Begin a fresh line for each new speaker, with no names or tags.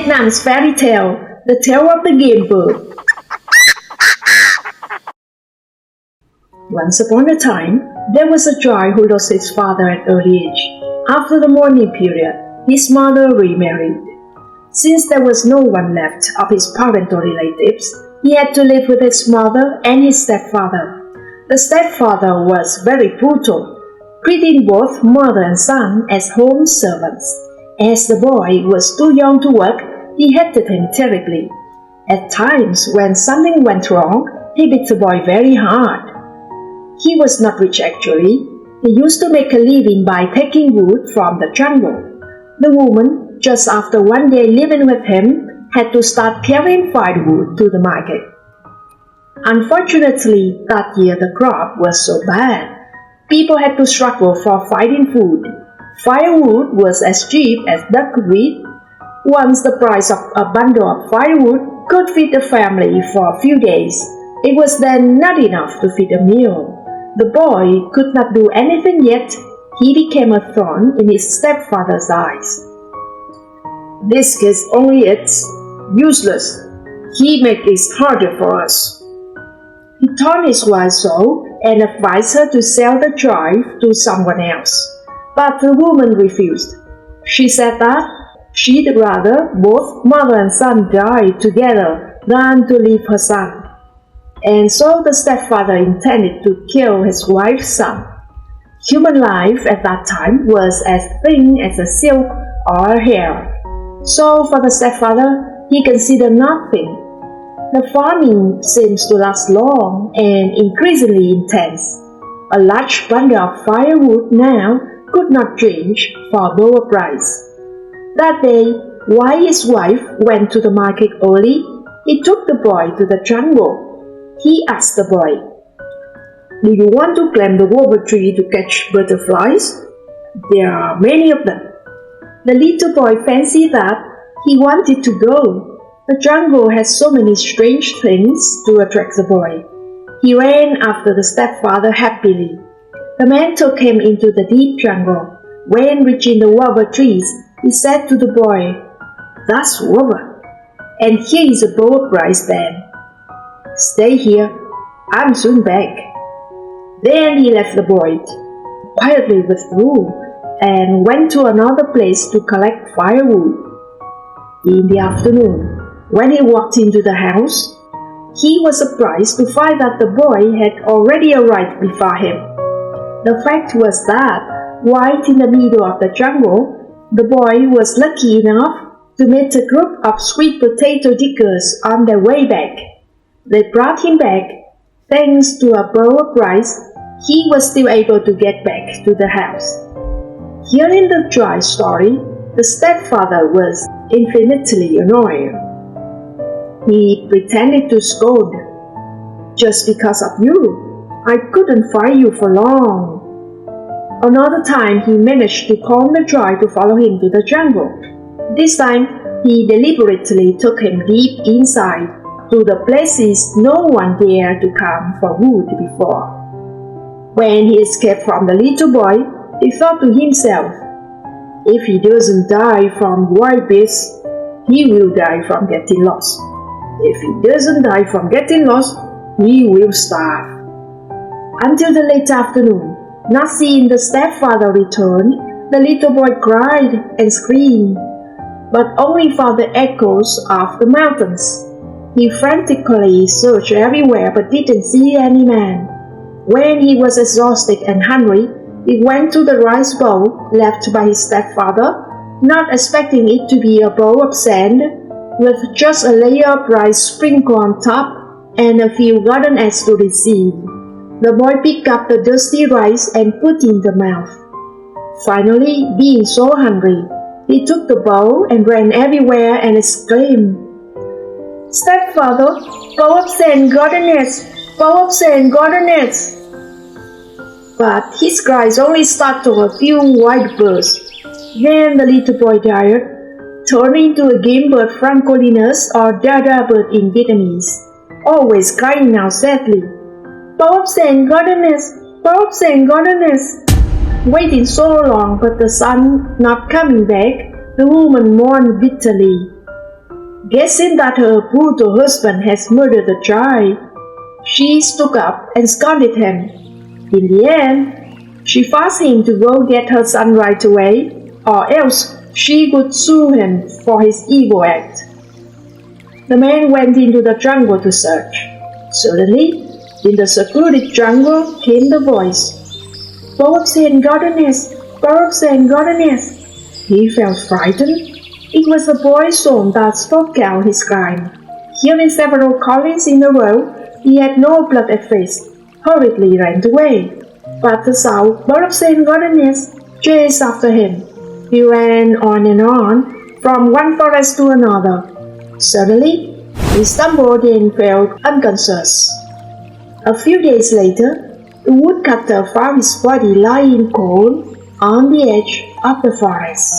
Vietnam's fairy tale, The Tale of the Game Bird. Once upon a time, there was a child who lost his father at early age. After the mourning period, his mother remarried. Since there was no one left of his parental relatives, he had to live with his mother and his stepfather. The stepfather was very brutal, treating both mother and son as home servants. As the boy was too young to work, he hated him terribly. At times, when something went wrong, he beat the boy very hard. He was not rich actually. He used to make a living by taking wood from the jungle. The woman, just after one day living with him, had to start carrying firewood to the market. Unfortunately, that year the crop was so bad. People had to struggle for finding food. Firewood was as cheap as duckweed. Once the price of a bundle of firewood could feed a family for a few days, it was then not enough to feed a meal. The boy could not do anything yet. He became a thorn in his stepfather's eyes. "This kid only eats. Useless. He makes it harder for us." He told his wife so and advised her to sell the child to someone else. But the woman refused. She said that she'd rather both mother and son die together than to leave her son. And so the stepfather intended to kill his wife's son. Human life at that time was as thin as a silk or a hair. So for the stepfather, he considered nothing. The farming seems to last long and increasingly intense. A large bundle of firewood now could not change for a lower price. That day, while his wife went to the market early, he took the boy to the jungle. He asked the boy, "Do you want to climb the guava tree to catch butterflies? There are many of them." The little boy fancied that he wanted to go. The jungle has so many strange things to attract the boy. He ran after the stepfather happily. The man took him into the deep jungle. When reaching the guava trees, he said to the boy, "That's guava, and here is a bowl of rice then. Stay here, I'm soon back." Then he left the boy, quietly withdrew, and went to another place to collect firewood. In the afternoon, when he walked into the house, he was surprised to find that the boy had already arrived before him. The fact was that, right in the middle of the jungle, the boy was lucky enough to meet a group of sweet potato diggers on their way back. They brought him back. Thanks to a bowl of rice, he was still able to get back to the house. Hearing the joy story, the stepfather was infinitely annoyed. He pretended to scold. "Just because of you, I couldn't find you for long." Another time he managed to calm the child to follow him to the jungle. This time he deliberately took him deep inside, to the places no one dared to come for wood before. When he escaped from the little boy, he thought to himself, "If he doesn't die from wild beasts, he will die from getting lost. If he doesn't die from getting lost, he will starve." Until the late afternoon, not seeing the stepfather return, the little boy cried and screamed, but only for the echoes of the mountains. He frantically searched everywhere but didn't see any man. When he was exhausted and hungry, he went to the rice bowl left by his stepfather, not expecting it to be a bowl of sand, with just a layer of rice sprinkled on top and a few golden eggs to receive. The boy picked up the dusty rice and put in the mouth. Finally, being so hungry, he took the bowl and ran everywhere and exclaimed, "Stepfather, bowl of sand, golden eggs, bowl of sand, golden eggs." But his cries only startled a few white birds. Then the little boy died, turned into a game bird francolinus or DaDa bird in Vietnamese, always crying out sadly, "Bowl of sand, golden eggs, bowl of sand, golden eggs." Waiting so long but the son not coming back, the woman mourned bitterly. Guessing that her brutal husband has murdered the child, she stood up and scolded him. In the end, she forced him to go get her son right away, or else she would sue him for his evil act. The man went into the jungle to search. Suddenly, in the secluded jungle came the voice, "Pops and goddess, Pops and goddess." He felt frightened. It was the boy's son that spoke out his crime. Hearing several callings in a row, he had no blood at first, hurriedly ran away. But the sound, "Pops and goddess," chased after him. He ran on and on, from one forest to another. Suddenly, he stumbled and fell unconscious. A few days later, the woodcutter found his body lying cold on the edge of the forest.